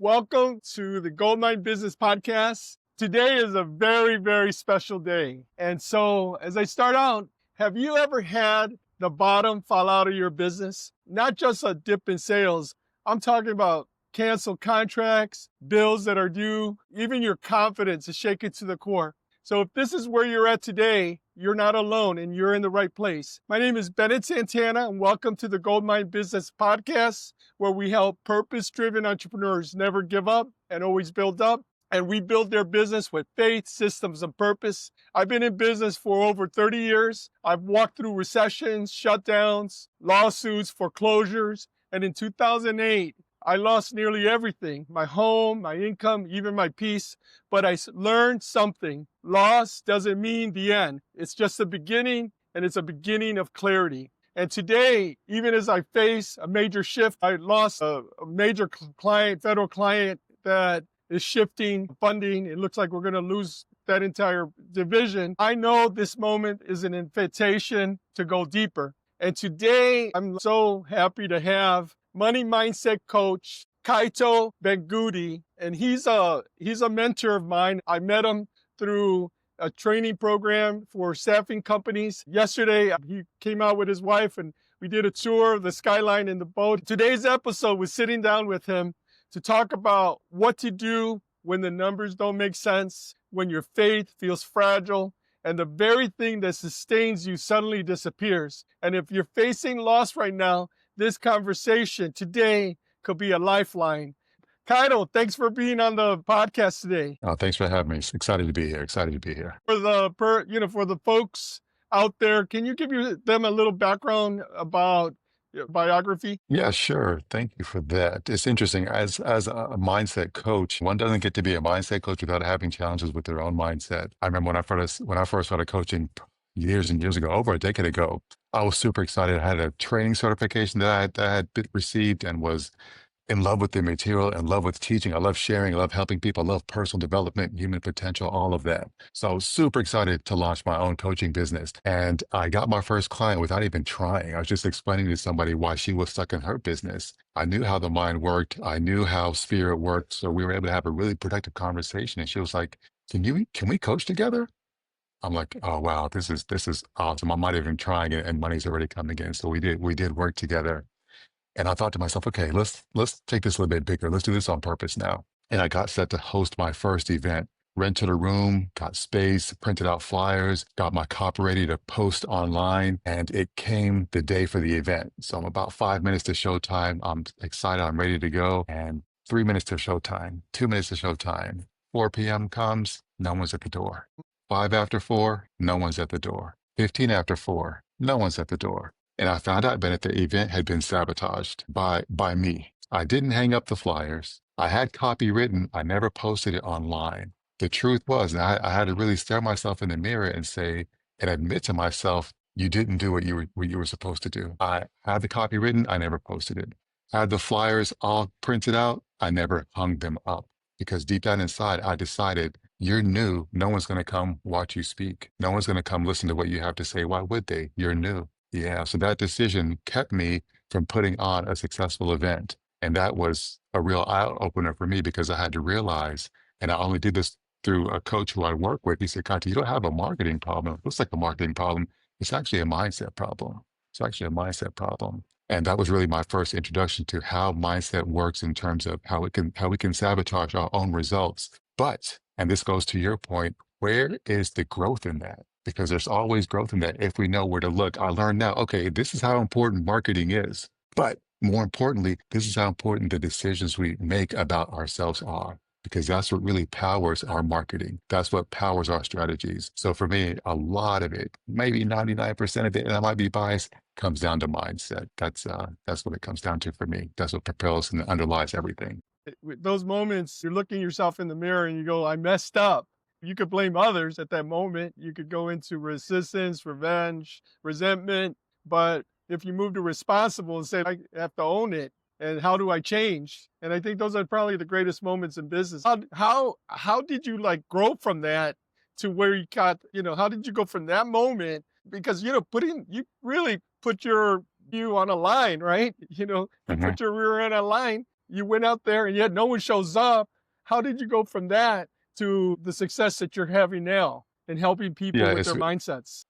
Welcome to the Goldmine Business Podcast. Today is a very, very special day. And so as I start out, have you ever had the bottom fall out of your business? Not just a dip in sales. I'm talking about canceled contracts, bills that are due, even your confidence is shaken to the core. So if this is where you're at today, you're not alone and you're in the right place. My name is Bennett Santana and welcome to the Goldmine Business Podcast, where we help purpose-driven entrepreneurs never give up and always build up. And we build their business with faith, systems, and purpose. I've been in business for over 30 years. I've walked through recessions, shutdowns, lawsuits, foreclosures. And in 2008, I lost nearly everything, my home, my income, even my peace. But I learned something. Loss doesn't mean the end. It's just the beginning, and it's a beginning of clarity. And today, even as I face a major shift, I lost a major client, federal client that is shifting funding. It looks like we're going to lose that entire division. I know this moment is an invitation to go deeper. And today, I'm so happy to have money mindset coach Kaito Bangudi, and he's a mentor of mine. I met him through a training program for staffing companies. Yesterday, he came out with his wife and we did a tour of the skyline in the boat. Today's episode was sitting down with him to talk about what to do when the numbers don't make sense, when your faith feels fragile, and the very thing that sustains you suddenly disappears. And if you're facing loss right now, this conversation today could be a lifeline. Kaito, thanks for being on the podcast today. Oh, thanks for having me. Excited to be here. For the folks out there, can you give them a little background about your biography? Yeah, sure. Thank you for that. It's interesting. As a mindset coach, one doesn't get to be a mindset coach without having challenges with their own mindset. I remember when I first started coaching years and years ago, over a decade ago, I was super excited. I had a training certification that I had received and was in love with the material, in love with teaching. I love sharing, I love helping people, I love personal development, human potential, all of that. So I was super excited to launch my own coaching business. And I got my first client without even trying. I was just explaining to somebody why she was stuck in her business. I knew how the mind worked. I knew how spirit worked. So we were able to have a really productive conversation. And she was like, can we coach together? I'm like, oh, wow, this is awesome. I'm not even trying it and money's already coming in. So we did work together. And I thought to myself, okay, let's take this a little bit bigger. Let's do this on purpose now. And I got set to host my first event, rented a room, got space, printed out flyers, got my copy ready to post online. And it came the day for the event. So I'm about 5 minutes to showtime. I'm excited. I'm ready to go. And 3 minutes to showtime, 2 minutes to showtime. 4 p.m. comes, no one's at the door. 5 after 4, no one's at the door. 15 after 4, no one's at the door. And I found out that the event had been sabotaged by me. I didn't hang up the flyers. I had copy written. I never posted it online. The truth was, and I had to really stare myself in the mirror and say, and admit to myself, you didn't do what you were supposed to do. I had the copy written. I never posted it. I had the flyers all printed out. I never hung them up because deep down inside, I decided you're new. No one's going to come watch you speak. No one's going to come listen to what you have to say. Why would they? You're new. Yeah, so that decision kept me from putting on a successful event. And that was a real eye-opener for me because I had to realize, and I only did this through a coach who I work with. He said, Kaito, you don't have a marketing problem. It looks like a marketing problem. It's actually a mindset problem. And that was really my first introduction to how mindset works in terms of how we can sabotage our own results. But, and this goes to your point, where is the growth in that? Because there's always growth in that if we know where to look. I learned now, okay, this is how important marketing is. But more importantly, this is how important the decisions we make about ourselves are, because that's what really powers our marketing. That's what powers our strategies. So for me, a lot of it, maybe 99% of it, and I might be biased, comes down to mindset. That's what it comes down to for me. That's what propels and underlies everything. With those moments, you're looking yourself in the mirror and you go, I messed up. You could blame others at that moment. You could go into resistance, revenge, resentment. But if you move to responsible and say, I have to own it, and how do I change? And I think those are probably the greatest moments in business. How did you grow from that to where you got, how did you go from that moment? Because, you really put your view on a line, right? You put your rear end on a line. You went out there and yet no one shows up. How did you go from that to the success that you're having now and helping people Yeah, with it's their mindsets?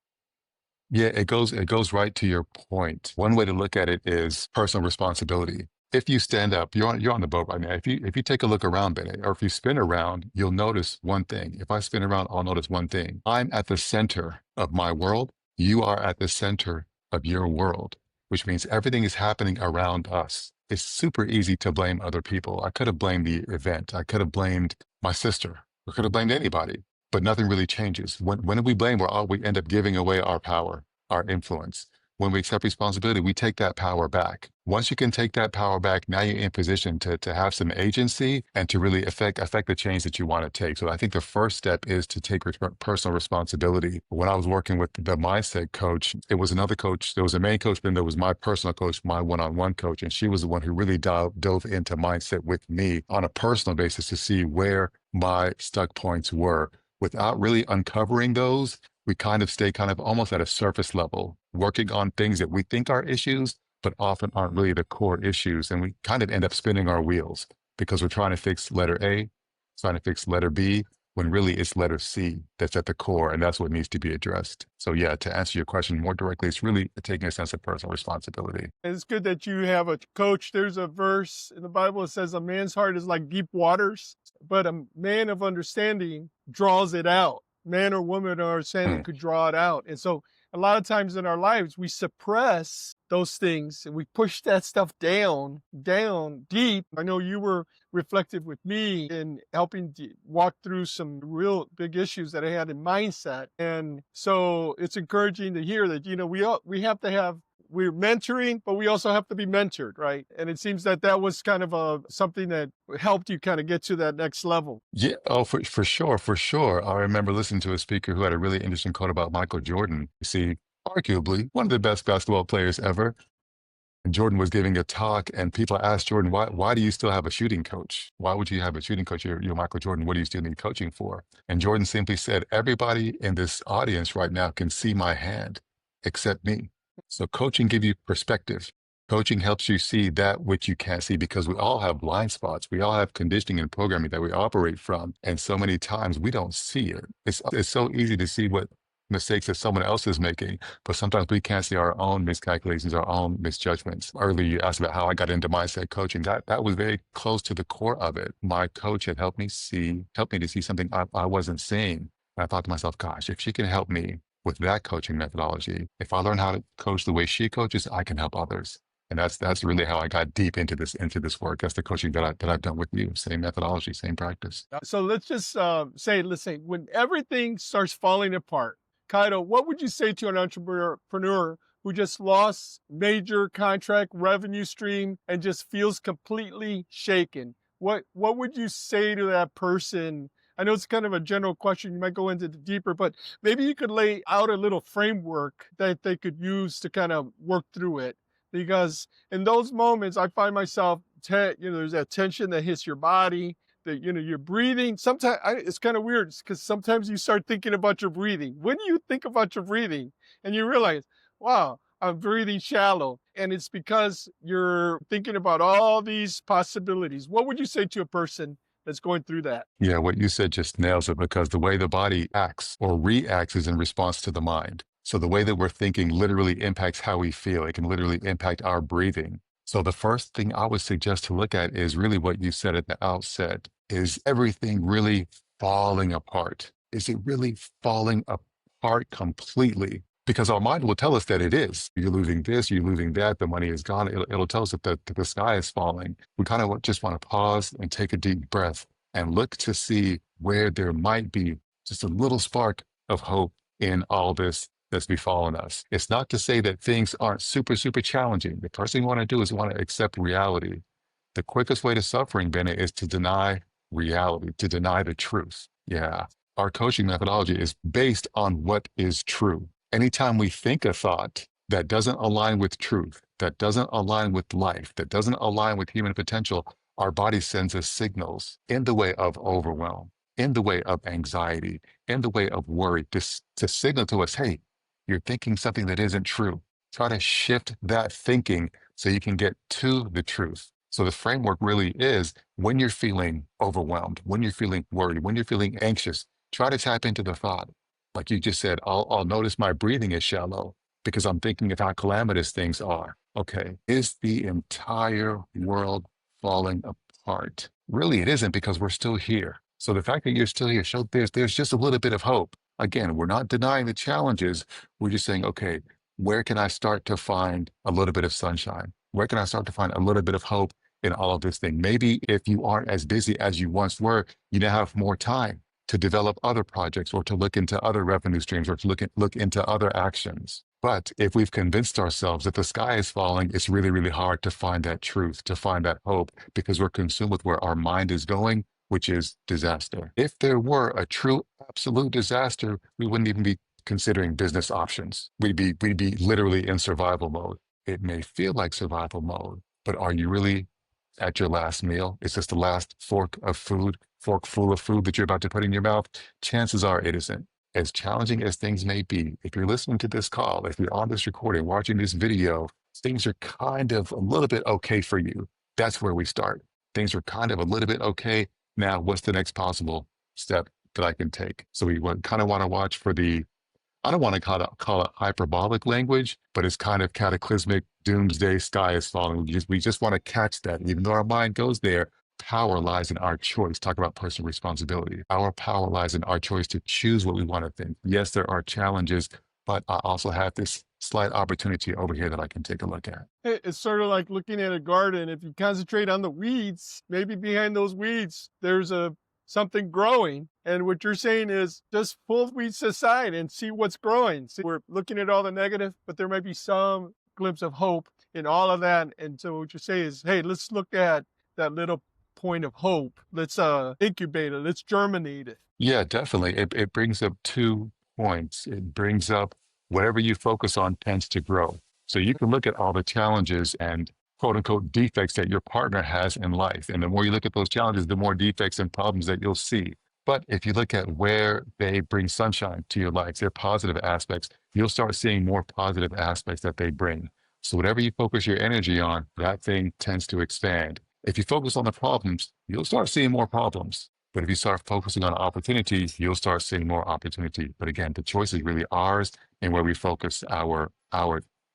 Yeah, it goes right to your point. One way to look at it is personal responsibility. If you stand up, you're on the boat right now. If you take a look around, Bennett, or if you spin around, you'll notice one thing. If I spin around, I'll notice one thing. I'm at the center of my world. You are at the center of your world, which means everything is happening around us. It's super easy to blame other people. I could have blamed the event. I could have blamed my sister. I could have blamed anybody, but nothing really changes. When we blame, we end up giving away our power, our influence. When we accept responsibility, we take that power back. Once you can take that power back, now you're in position to have some agency and to really affect the change that you want to take. So I think the first step is to take personal responsibility. When I was working with the mindset coach, it was another coach. There was a main coach, then there was my personal coach, my one-on-one coach, and she was the one who really dove into mindset with me on a personal basis to see where my stuck points were. Without really uncovering those, we kind of stay kind of almost at a surface level, working on things that we think are issues, but often aren't really the core issues. And we kind of end up spinning our wheels because we're trying to fix letter A, trying to fix letter B, when really it's letter C that's at the core, and that's what needs to be addressed. So yeah, to answer your question more directly, it's really taking a sense of personal responsibility. It's good that you have a coach. There's a verse in the Bible that says a man's heart is like deep waters, but a man of understanding draws it out. Man or woman of understanding Mm. could draw it out. And so a lot of times in our lives, we suppress those things and we push that stuff down deep. I know you were reflective with me in helping to walk through some real big issues that I had in mindset. And so it's encouraging to hear that, we have to have, we're mentoring, but we also have to be mentored, right? And it seems that that was kind of something that helped you kind of get to that next level. Yeah, oh, for sure, for sure. I remember listening to a speaker who had a really interesting quote about Michael Jordan. You see, arguably one of the best basketball players ever. And Jordan was giving a talk, and people asked Jordan, why do you still have a shooting coach? Why would you have a shooting coach? You're Michael Jordan. What do you still need coaching for? And Jordan simply said, everybody in this audience right now can see my hand except me. So coaching gives you perspective. Coaching helps you see that which you can't see because we all have blind spots. We all have conditioning and programming that we operate from. And so many times we don't see it. It's so easy to see what mistakes that someone else is making, but sometimes we can't see our own miscalculations, our own misjudgments. Earlier, you asked about how I got into mindset coaching. That was very close to the core of it. My coach had helped me to see something I wasn't seeing. And I thought to myself, gosh, if she can help me with that coaching methodology, if I learn how to coach the way she coaches, I can help others. And that's really how I got deep into this work. That's the coaching that I've done with you. Same methodology, same practice. So let's just let's say, when everything starts falling apart, Kaito, what would you say to an entrepreneur who just lost major contract revenue stream and just feels completely shaken? What would you say to that person? I know it's kind of a general question. You might go into the deeper, but maybe you could lay out a little framework that they could use to kind of work through it. Because in those moments, I find myself, there's that tension that hits your body, that you're breathing. Sometimes it's kind of weird because sometimes you start thinking about your breathing. When do you think about your breathing and you realize, wow, I'm breathing shallow, and it's because you're thinking about all these possibilities? What would you say to a person that's going through that? Yeah, what you said just nails it because the way the body acts or reacts is in response to the mind. So the way that we're thinking literally impacts how we feel. It can literally impact our breathing. So the first thing I would suggest to look at is really what you said at the outset. Is everything really falling apart? Is it really falling apart completely? Because our mind will tell us that it is. You're losing this, you're losing that, the money is gone. It'll tell us that the sky is falling. We kind of just want to pause and take a deep breath and look to see where there might be just a little spark of hope in all this that's befallen us. It's not to say that things aren't super, super challenging. The first thing you want to do is you want to accept reality. The quickest way to suffering, Bennett, is to deny reality, to deny the truth. Yeah. Our coaching methodology is based on what is true. Anytime we think a thought that doesn't align with truth, that doesn't align with life, that doesn't align with human potential, our body sends us signals in the way of overwhelm, in the way of anxiety, in the way of worry, to signal to us, hey, you're thinking something that isn't true. Try to shift that thinking so you can get to the truth. So the framework really is when you're feeling overwhelmed, when you're feeling worried, when you're feeling anxious, try to tap into the thought. Like you just said, I'll notice my breathing is shallow because I'm thinking of how calamitous things are. Okay. Is the entire world falling apart? Really, it isn't because we're still here. So the fact that you're still here shows there's just a little bit of hope. Again, we're not denying the challenges. We're just saying, okay, where can I start to find a little bit of sunshine? Where can I start to find a little bit of hope in all of this thing? Maybe if you aren't as busy as you once were, you now have more time to develop other projects or to look into other revenue streams or to look into other actions. But if we've convinced ourselves that the sky is falling, it's really, really hard to find that truth, to find that hope, because we're consumed with where our mind is going, which is disaster. If there were a true absolute disaster, we wouldn't even be considering business options. We'd be literally in survival mode. It may feel like survival mode, but are you really at your last meal? Is this the last forkful of food that you're about to put in your mouth? Chances are it isn't. As challenging as things may be, if you're listening to this call, if you're on this recording, watching this video, things are kind of a little bit okay for you. That's where we start. Things are kind of a little bit okay. Now, what's the next possible step that I can take? So we kind of want to watch for I don't want to call it hyperbolic language, but it's kind of cataclysmic, doomsday, sky is falling. We just want to catch that. Even though our mind goes there, power lies in our choice. Talk about personal responsibility. Our power lies in our choice to choose what we want to think. Yes, there are challenges, but I also have this slight opportunity over here that I can take a look at. It's sort of like looking at a garden. If you concentrate on the weeds, maybe behind those weeds, there's something growing. And what you're saying is just pull weeds aside and see what's growing. See, we're looking at all the negative, but there might be some glimpse of hope in all of that. And so what you say is, hey, let's look at that little point of hope. Let's incubate it. Let's germinate it. Yeah, definitely. It brings up 2 points. It brings up whatever you focus on tends to grow. So you can look at all the challenges and quote unquote defects that your partner has in life. And the more you look at those challenges, the more defects and problems that you'll see. But if you look at where they bring sunshine to your life, their positive aspects, you'll start seeing more positive aspects that they bring. So whatever you focus your energy on, that thing tends to expand. If you focus on the problems, you'll start seeing more problems. But if you start focusing on opportunity, you'll start seeing more opportunity. But again, the choice is really ours and where we focus our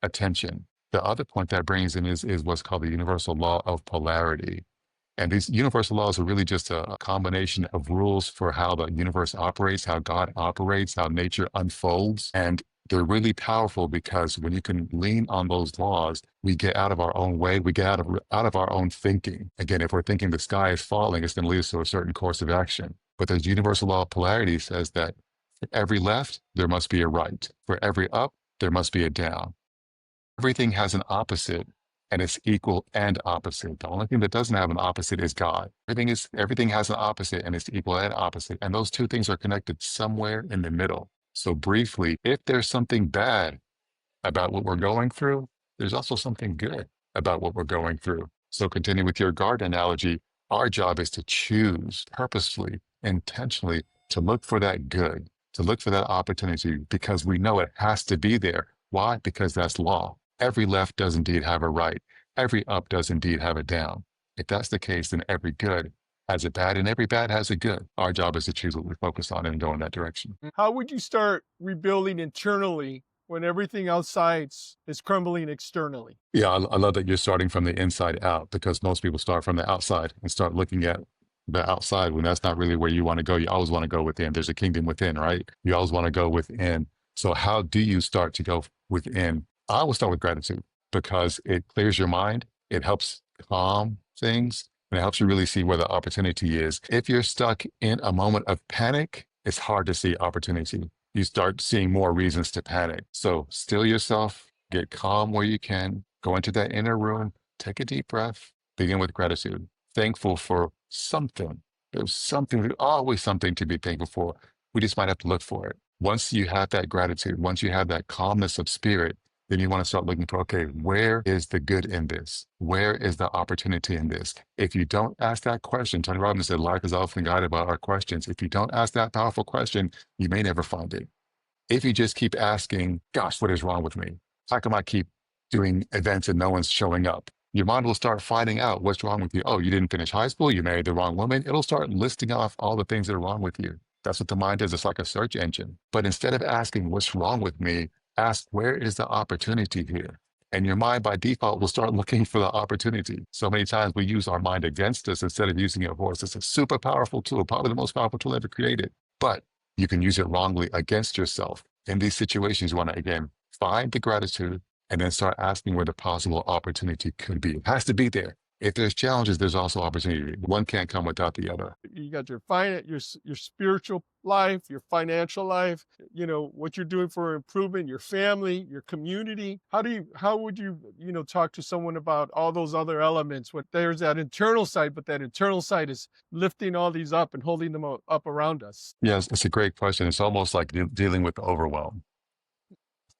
attention. The other point that brings in is what's called the universal law of polarity. And these universal laws are really just a combination of rules for how the universe operates, how God operates, how nature unfolds. And they're really powerful because when you can lean on those laws, we get out of our own way, we get out of our own thinking. Again, if we're thinking the sky is falling, it's going to lead us to a certain course of action. But the universal law of polarity says that for every left, there must be a right. For every up, there must be a down. Everything has an opposite, and it's equal and opposite. The only thing that doesn't have an opposite is God. Everything has an opposite, and it's equal and opposite. And those two things are connected somewhere in the middle. So briefly, if there's something bad about what we're going through, there's also something good about what we're going through. So continue with your garden analogy. Our job is to choose purposefully, intentionally, to look for that good, to look for that opportunity, because we know it has to be there. Why? Because that's law. Every left does indeed have a right. Every up does indeed have a down. If that's the case, then every good has a bad and every bad has a good. Our job is to choose what we focus on and go in that direction. How would you start rebuilding internally when everything outside is crumbling externally? Yeah, I love that you're starting from the inside out, because most people start from the outside and start looking at the outside when that's not really where you want to go. You always want to go within. There's a kingdom within, right? You always want to go within. So how do you start to go within? I will start with gratitude because it clears your mind. It helps calm things, and it helps you really see where the opportunity is. If you're stuck in a moment of panic, it's hard to see opportunity. You start seeing more reasons to panic. So still yourself, get calm where you can, go into that inner room, take a deep breath, begin with gratitude. Thankful for something. There's always something to be thankful for. We just might have to look for it. Once you have that gratitude, once you have that calmness of spirit, then you want to start looking for, okay, where is the good in this? Where is the opportunity in this? If you don't ask that question, Tony Robbins said, life is often guided by our questions. If you don't ask that powerful question, you may never find it. If you just keep asking, gosh, what is wrong with me? How come I keep doing events and no one's showing up? Your mind will start finding out what's wrong with you. Oh, you didn't finish high school. You married the wrong woman. It'll start listing off all the things that are wrong with you. That's what the mind is. It's like a search engine. But instead of asking what's wrong with me, ask where is the opportunity here? And your mind by default will start looking for the opportunity. So many times we use our mind against us instead of using it for us. It's a super powerful tool, probably the most powerful tool ever created. But you can use it wrongly against yourself. In these situations, you want to, again, find the gratitude and then start asking where the possible opportunity could be. It has to be there. If there's challenges, there's also opportunity. One can't come without the other. You got your your spiritual life, your financial life, you know, what you're doing for improvement, your family, your community. How would you, you know, talk to someone about all those other elements? What there's that internal side, but that internal side is lifting all these up and holding them up around us. Yes, it's a great question. It's almost like dealing with overwhelm.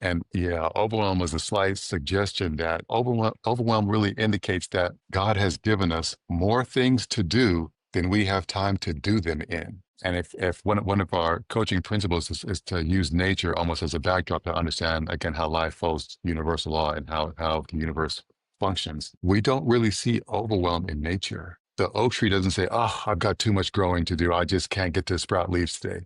And yeah, overwhelm was a slight suggestion that overwhelm really indicates that God has given us more things to do than we have time to do them in. And if one of our coaching principles is to use nature almost as a backdrop to understand, again, how life follows universal law and how the universe functions, we don't really see overwhelm in nature. The oak tree doesn't say, oh, I've got too much growing to do. I just can't get to sprout leaves today.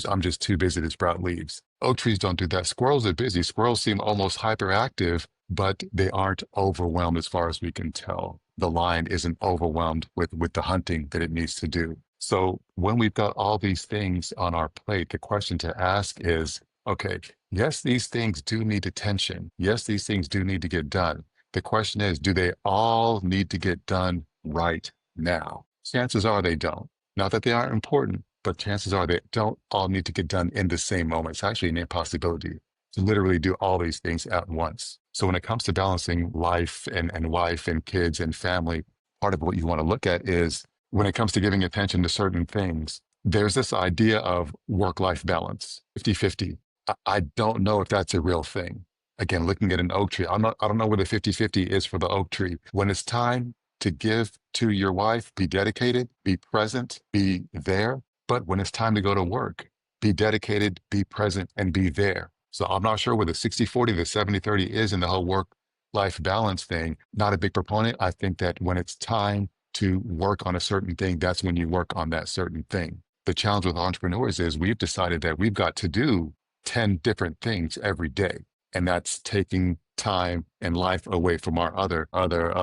I'm just too busy to sprout leaves. Oak trees don't do that. Squirrels are busy. Squirrels seem almost hyperactive, but they aren't overwhelmed as far as we can tell. The lion isn't overwhelmed with the hunting that it needs to do. So when we've got all these things on our plate, the question to ask is, okay, yes, these things do need attention. Yes, these things do need to get done. The question is, do they all need to get done right now? Chances are they don't. Not that they aren't important, but chances are they don't all need to get done in the same moment. It's actually an impossibility to literally do all these things at once. So when it comes to balancing life and wife and kids and family, part of what you want to look at is when it comes to giving attention to certain things, there's this idea of work-life balance, 50-50. I don't know if that's a real thing. Again, looking at an oak tree, I don't know where the 50-50 is for the oak tree. When it's time to give to your wife, be dedicated, be present, be there. But when it's time to go to work, be dedicated, be present, and be there. So I'm not sure where the 60-40, the 70-30 is in the whole work-life balance thing. Not a big proponent. I think that when it's time to work on a certain thing, that's when you work on that certain thing. The challenge with entrepreneurs is we've decided that we've got to do 10 different things every day. And that's taking time and life away from our other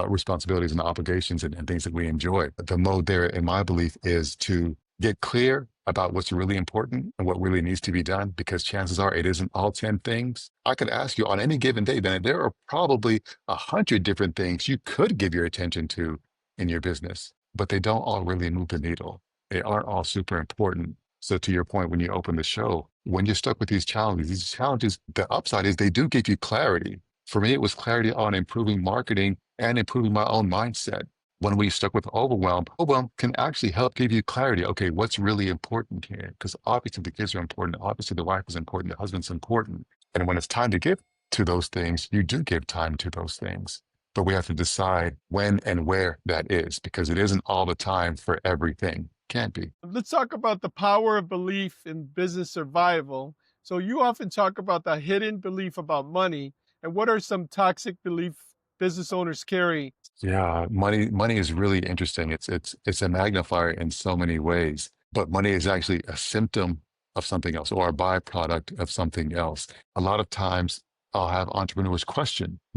responsibilities and obligations and things that we enjoy. The mode there, in my belief, is to get clear about what's really important and what really needs to be done, because chances are it isn't all 10 things. I could ask you on any given day, then there are probably 100 different things you could give your attention to in your business, but they don't all really move the needle. They aren't all super important. So to your point, when you open the show, when you're stuck with these challenges, the upside is they do give you clarity. For me, it was clarity on improving marketing and improving my own mindset. When we're stuck with overwhelm can actually help give you clarity. Okay, what's really important here? Because obviously the kids are important. Obviously the wife is important. The husband's important. And when it's time to give to those things, you do give time to those things. But we have to decide when and where that is, because it isn't all the time for everything. Can't be. Let's talk about the power of belief in business survival. So you often talk about the hidden belief about money. And what are some toxic beliefs business owners carry? Yeah, money is really interesting. It's a magnifier in so many ways, but money is actually a symptom of something else or a byproduct of something else. A lot of times I'll have entrepreneurs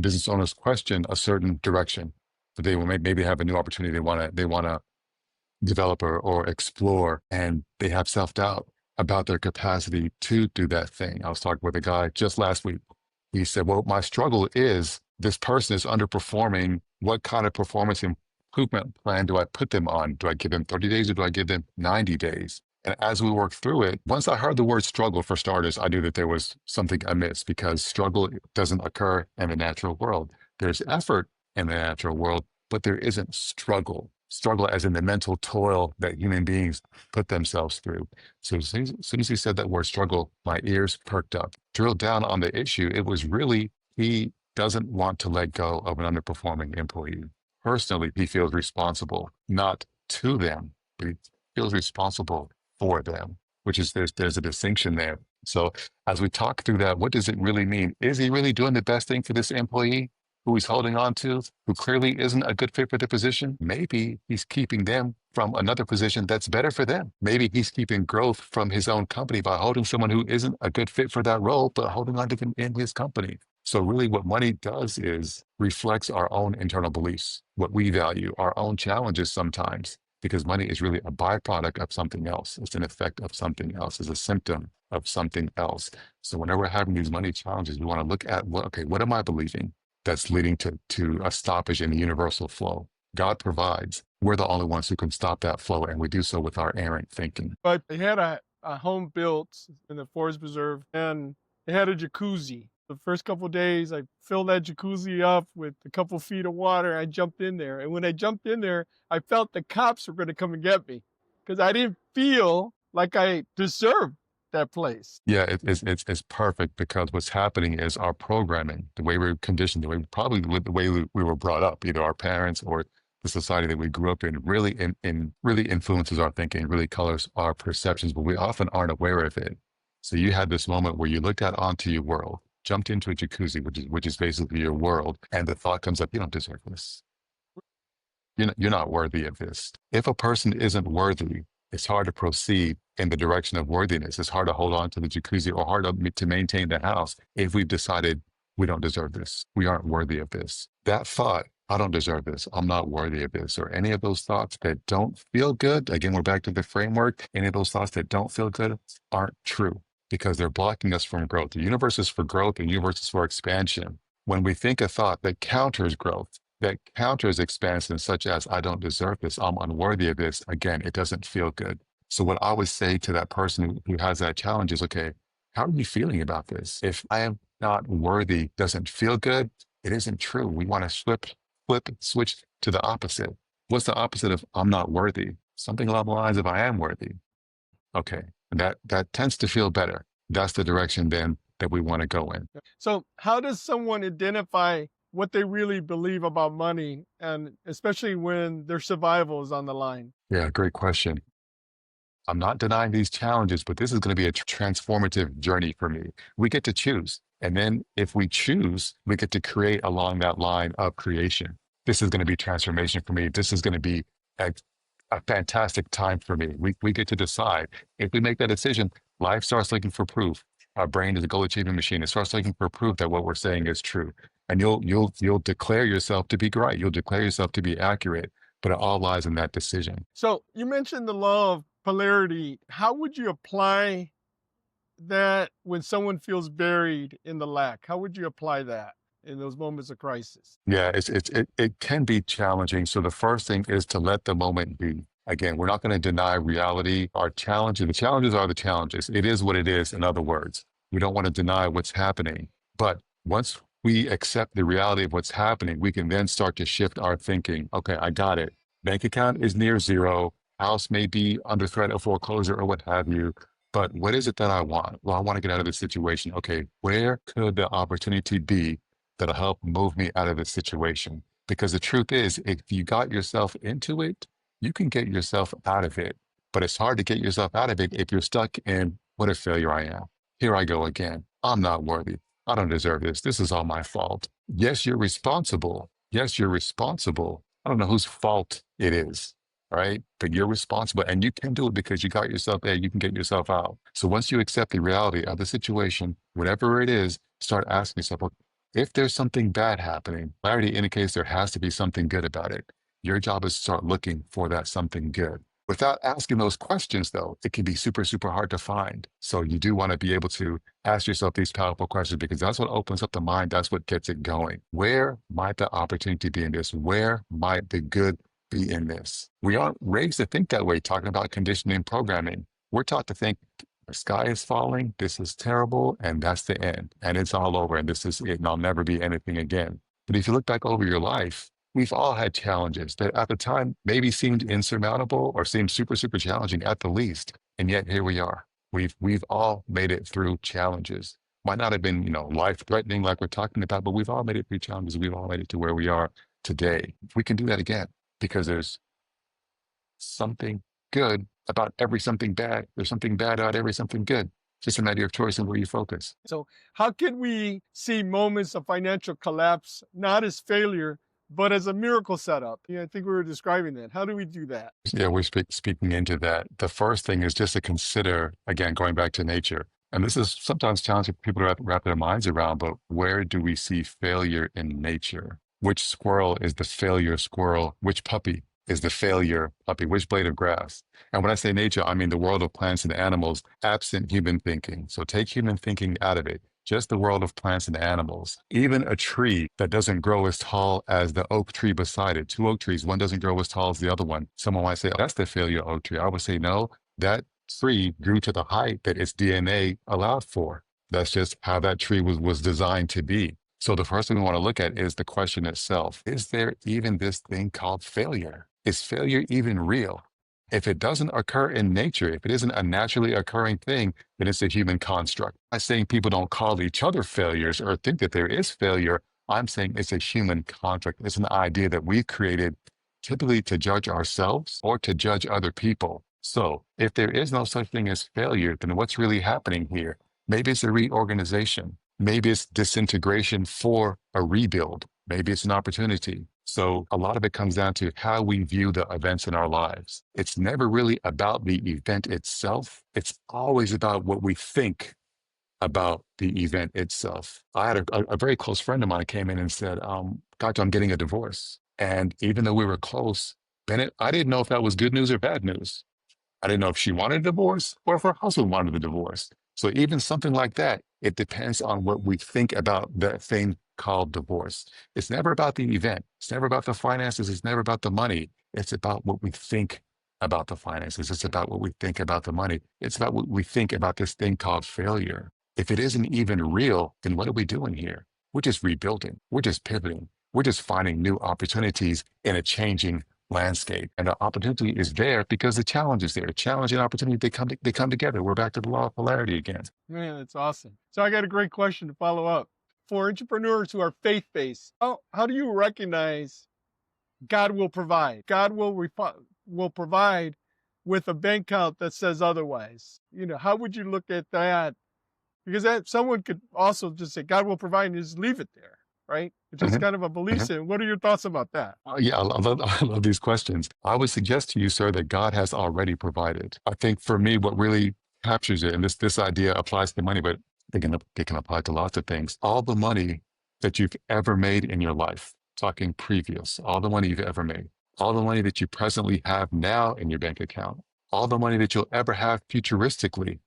business owners question a certain direction, but they will maybe have a new opportunity they want to develop or explore, and they have self-doubt about their capacity to do that thing. I was talking with a guy just last week. He said, well, my struggle is this person is underperforming. What kind of performance improvement plan do I put them on? Do I give them 30 days or do I give them 90 days? And as we work through it, once I heard the word struggle, for starters, I knew that there was something amiss, because struggle doesn't occur in the natural world. There's effort in the natural world, but there isn't struggle. Struggle as in the mental toil that human beings put themselves through. So as soon as he said that word struggle, my ears perked up. Drilled down on the issue, it was really, he doesn't want to let go of an underperforming employee. Personally, he feels responsible, not to them, but he feels responsible for them, which is, there's a distinction there. So as we talk through that, what does it really mean? Is he really doing the best thing for this employee? who he's holding on to, who clearly isn't a good fit for the position, maybe he's keeping them from another position that's better for them. Maybe he's keeping growth from his own company by holding someone who isn't a good fit for that role, but holding on to them in his company. So really what money does is reflects our own internal beliefs, what we value, our own challenges sometimes, because money is really a byproduct of something else. It's an effect of something else. It's a symptom of something else. So whenever we're having these money challenges, we want to look at, well, okay, what am I believing that's leading to a stoppage in the universal flow? God provides. We're the only ones who can stop that flow, and we do so with our errant thinking. But they had a home built in the forest preserve, and it had a jacuzzi. The first couple of days, I filled that jacuzzi up with a couple feet of water. I jumped in there. And when I jumped in there, I felt the cops were going to come and get me because I didn't feel like I deserved that place. Yeah, it's perfect, because what's happening is our programming, the way we're conditioned, the way we were brought up, either our parents or the society that we grew up in, really really influences our thinking, really colors our perceptions, but we often aren't aware of it. So you had this moment where you looked out onto your world, jumped into a jacuzzi, which is basically your world, and the thought comes up, you don't deserve this. You're not worthy of this. If a person isn't worthy, it's hard to proceed in the direction of worthiness. It's hard to hold on to the jacuzzi, or hard to maintain the house if we've decided we don't deserve this. We aren't worthy of this. That thought, I don't deserve this, I'm not worthy of this, or any of those thoughts that don't feel good, again, we're back to the framework, any of those thoughts that don't feel good aren't true, because they're blocking us from growth. The universe is for growth, the universe is for expansion. When we think a thought that counters growth, that counters expansion, such as, I don't deserve this, I'm unworthy of this, again, it doesn't feel good. So what I would say to that person who has that challenge is, okay, how are you feeling about this? If I am not worthy doesn't feel good, it isn't true. We want to switch to the opposite. What's the opposite of I'm not worthy? Something along the lines of I am worthy. Okay, that tends to feel better. That's the direction then that we want to go in. So how does someone identify what they really believe about money, and especially when their survival is on the line? Yeah, great question. I'm not denying these challenges, but this is going to be a transformative journey for me. We get to choose. And then if we choose, we get to create along that line of creation. This is going to be transformation for me. This is going to be a fantastic time for me. We get to decide. If we make that decision, life starts looking for proof. Our brain is a goal achieving machine. It starts looking for proof that what we're saying is true. And you'll declare yourself to be right. You'll declare yourself to be accurate, but it all lies in that decision. So you mentioned the law of polarity. How would you apply that when someone feels buried in the lack? How would you apply that in those moments of crisis? Yeah, it can be challenging. So the first thing is to let the moment be. Again, we're not going to deny reality. The challenges are the challenges. It is what it is, in other words. We don't want to deny what's happening. But once we accept the reality of what's happening, we can then start to shift our thinking. Okay, I got it. Bank account is near zero. House may be under threat of foreclosure or what have you. But what is it that I want? Well, I want to get out of this situation. Okay, where could the opportunity be that'll help move me out of this situation? Because the truth is, if you got yourself into it, you can get yourself out of it. But it's hard to get yourself out of it if you're stuck in, what a failure I am. Here I go again. I'm not worthy. I don't deserve this. This is all my fault. Yes, you're responsible. Yes, you're responsible. I don't know whose fault it is, right? But you're responsible, and you can do it because you got yourself there. You can get yourself out. So once you accept the reality of the situation, whatever it is, start asking yourself, well, if there's something bad happening, clarity indicates there has to be something good about it. Your job is to start looking for that something good. Without asking those questions, though, it can be super, super hard to find. So you do want to be able to ask yourself these powerful questions, because that's what opens up the mind. That's what gets it going. Where might the opportunity be in this? Where might the good be in this? We aren't raised to think that way, talking about conditioning and programming. We're taught to think the sky is falling, this is terrible, and that's the end. And it's all over, and this is it, and I'll never be anything again. But if you look back over your life, we've all had challenges that at the time maybe seemed insurmountable or seemed super, super challenging at the least. And yet here we are. We've all made it through challenges. Might not have been, life-threatening like we're talking about, but we've all made it through challenges. We've all made it to where we are today. We can do that again, because there's something good about every something bad. There's something bad about every something good. Just a matter of choice and where you focus. So how can we see moments of financial collapse not as failure, but as a miracle setup? Yeah, I think we were describing that. How do we do that? Yeah, we're speaking into that. The first thing is just to consider, again, going back to nature. And this is sometimes challenging for people to wrap their minds around, but where do we see failure in nature? Which squirrel is the failure squirrel? Which puppy is the failure puppy? Which blade of grass? And when I say nature, I mean the world of plants and animals, absent human thinking. So take human thinking out of it. Just the world of plants and animals. Even a tree that doesn't grow as tall as the oak tree beside it. Two oak trees, one doesn't grow as tall as the other one. Someone might say, oh, that's the failure oak tree. I would say, no, that tree grew to the height that its DNA allowed for. That's just how that tree was designed to be. So the first thing we want to look at is the question itself. Is there even this thing called failure? Is failure even real? If it doesn't occur in nature, if it isn't a naturally occurring thing, then it's a human construct. I'm not saying people don't call each other failures or think that there is failure. I'm saying it's a human construct. It's an idea that we've created typically to judge ourselves or to judge other people. So if there is no such thing as failure, then what's really happening here? Maybe it's a reorganization. Maybe it's disintegration for a rebuild. Maybe it's an opportunity. So a lot of it comes down to how we view the events in our lives. It's never really about the event itself. It's always about what we think about the event itself. I had a very close friend of mine came in and said, Doctor, I'm getting a divorce. And even though we were close, Bennett, I didn't know if that was good news or bad news. I didn't know if she wanted a divorce or if her husband wanted a divorce. So even something like that, it depends on what we think about that thing called divorce. It's never about the event. It's never about the finances. It's never about the money. It's about what we think about the finances. It's about what we think about the money. It's about what we think about this thing called failure. If it isn't even real, then what are we doing here? We're just rebuilding. We're just pivoting. We're just finding new opportunities in a changing landscape. And the opportunity is there because the challenge is there. Challenge and opportunity, they come together. We're back to the law of polarity again. Man, that's awesome. So I got a great question to follow up. For entrepreneurs who are faith-based, how do you recognize God will provide? God will provide with a bank account that says otherwise. You know, how would you look at that? Because someone could also just say God will provide and just leave it there, right? It's just kind of a belief system. What are your thoughts about that? Yeah, I love these questions. I would suggest to you, sir, that God has already provided. I think for me, what really captures it, and this idea applies to money, but they can apply to lots of things. All the money that you've ever made in your life, talking previous, all the money you've ever made, all the money that you presently have now in your bank account, all the money that you'll ever have futuristically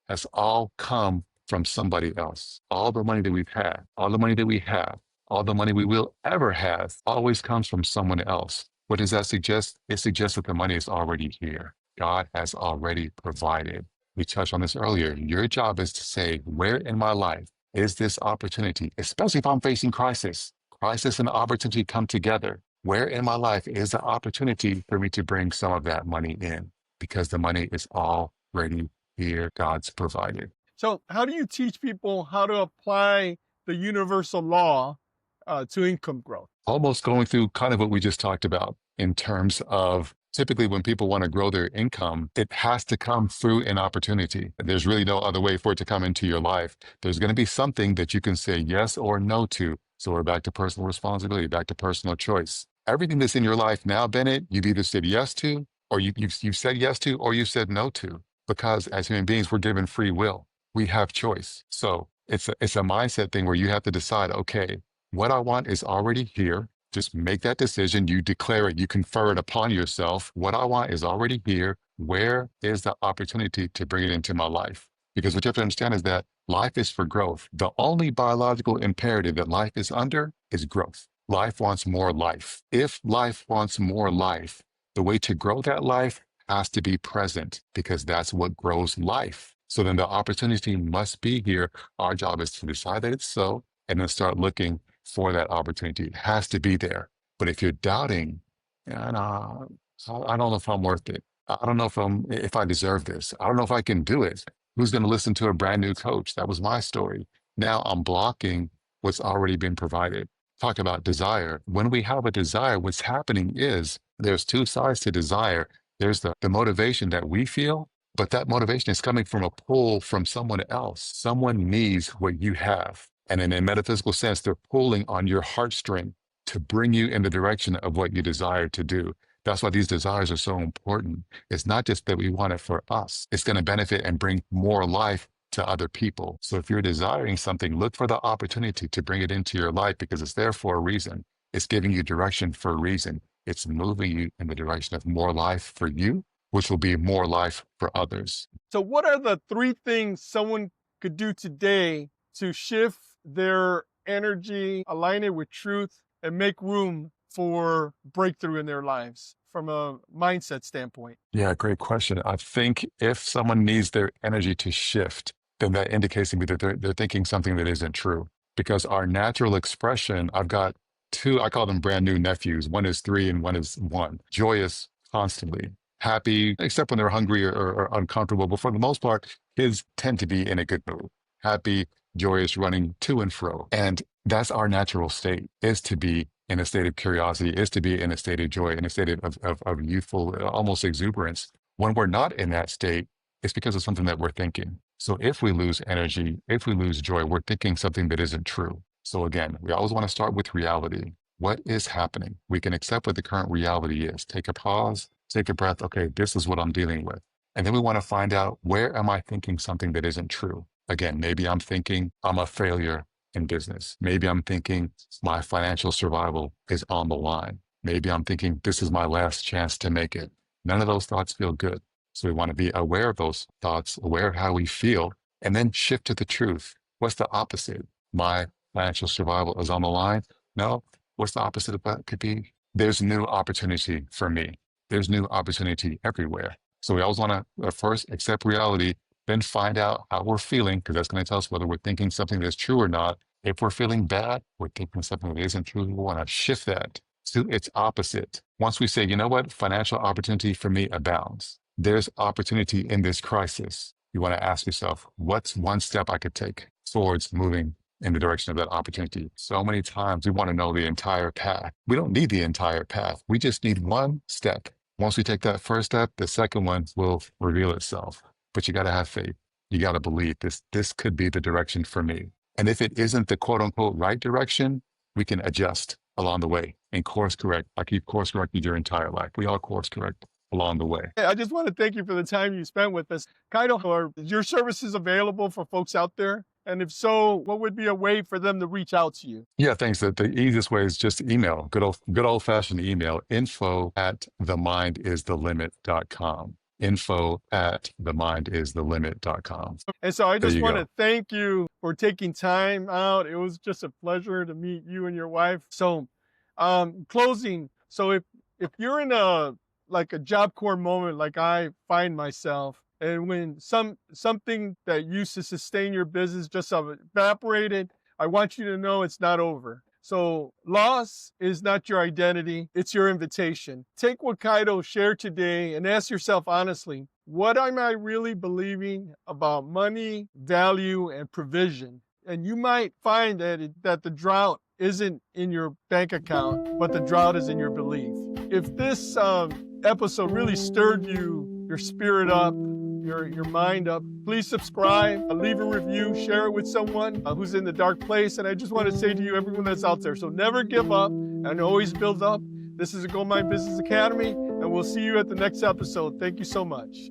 has all come from somebody else. All the money that we've had, all the money that we have, all the money we will ever have always comes from someone else. What does that suggest? It suggests that the money is already here. God has already provided. We touched on this earlier. Your job is to say, where in my life is this opportunity, especially if I'm facing crisis? Crisis and opportunity come together. Where in my life is the opportunity for me to bring some of that money in? Because the money is already here. God's provided. So how do you teach people how to apply the universal law to income growth? Almost going through kind of what we just talked about in terms of typically when people want to grow their income, it has to come through an opportunity. There's really no other way for it to come into your life. There's going to be something that you can say yes or no to. So we're back to personal responsibility, back to personal choice. Everything that's in your life now, Bennett, you've either said yes to, or you've said yes to, or you said no to. Because as human beings, we're given free will. We have choice. So it's a mindset thing where you have to decide, okay, what I want is already here. Just make that decision. You declare it. You confer it upon yourself. What I want is already here. Where is the opportunity to bring it into my life? Because what you have to understand is that life is for growth. The only biological imperative that life is under is growth. Life wants more life. If life wants more life, the way to grow that life has to be present because that's what grows life. So then the opportunity must be here. Our job is to decide that it's so and then start looking for that opportunity. It has to be there. But if you're doubting, I don't know if I'm worth it. I don't know if I deserve this. I don't know if I can do it. Who's going to listen to a brand new coach? That was my story. Now I'm blocking what's already been provided. Talk about desire. When we have a desire, what's happening is there's two sides to desire. There's the motivation that we feel, but that motivation is coming from a pull from someone else. Someone needs what you have. And in a metaphysical sense, they're pulling on your heartstring to bring you in the direction of what you desire to do. That's why these desires are so important. It's not just that we want it for us. It's going to benefit and bring more life to other people. So if you're desiring something, look for the opportunity to bring it into your life because it's there for a reason. It's giving you direction for a reason. It's moving you in the direction of more life for you, which will be more life for others. So what are the 3 things someone could do today to shift their energy, align it with truth, and make room for breakthrough in their lives from a mindset standpoint? Yeah, great question. I think if someone needs their energy to shift, then that indicates to me that they're thinking something that isn't true. Because our natural expression, I've got 2, I call them brand new nephews. One is 3 and one is 1. Joyous constantly, happy, except when they're hungry or uncomfortable. But for the most part, kids tend to be in a good mood, happy, joyous, running to and fro. And that's our natural state, is to be in a state of curiosity, is to be in a state of joy, in a state of youthful, almost exuberance. When we're not in that state, it's because of something that we're thinking. So if we lose energy, if we lose joy, we're thinking something that isn't true. So again, we always want to start with reality. What is happening? We can accept what the current reality is. Take a pause, take a breath. Okay, this is what I'm dealing with. And then we want to find out, where am I thinking something that isn't true? Again, maybe I'm thinking I'm a failure in business. Maybe I'm thinking my financial survival is on the line. Maybe I'm thinking this is my last chance to make it. None of those thoughts feel good. So we want to be aware of those thoughts, aware of how we feel, and then shift to the truth. What's the opposite? My financial survival is on the line? No. What's the opposite of that? Could be there's new opportunity for me. There's new opportunity everywhere. So we always want to first accept reality, then find out how we're feeling, because that's going to tell us whether we're thinking something that's true or not. If we're feeling bad, we're thinking something that isn't true, we want to shift that to its opposite. Once we say, you know what, financial opportunity for me abounds. There's opportunity in this crisis. You want to ask yourself, what's one step I could take towards moving in the direction of that opportunity? So many times we want to know the entire path. We don't need the entire path. We just need one step. Once we take that first step, the second one will reveal itself. But you got to have faith. You got to believe this could be the direction for me. And if it isn't the quote unquote right direction, we can adjust along the way and course correct. Like you've course corrected your entire life. We all course correct along the way. I just want to thank you for the time you spent with us. Kaito, are your services available for folks out there? And if so, what would be a way for them to reach out to you? Yeah, thanks. The easiest way is just email, good old fashioned email, info@themindisthelimit.com. info@themindisthelimit.com. And so I There just you want go. to thank you for taking time out. It was just a pleasure to meet you and your wife. So closing, so if you're in a job corps moment like I find myself, and when something that used to sustain your business just evaporated, I want you to know it's not over. So loss is not your identity, it's your invitation. Take what Kaito shared today and ask yourself honestly, what am I really believing about money, value, and provision? And you might find that the drought isn't in your bank account, but the drought is in your belief. If this episode really stirred your spirit up, your mind up, please subscribe, leave a review, share it with someone who's in the dark place. And I just want to say to you, everyone that's out there, so never give up and always build up. This is a Gold Mine Business Academy, and we'll see you at the next episode. Thank you so much.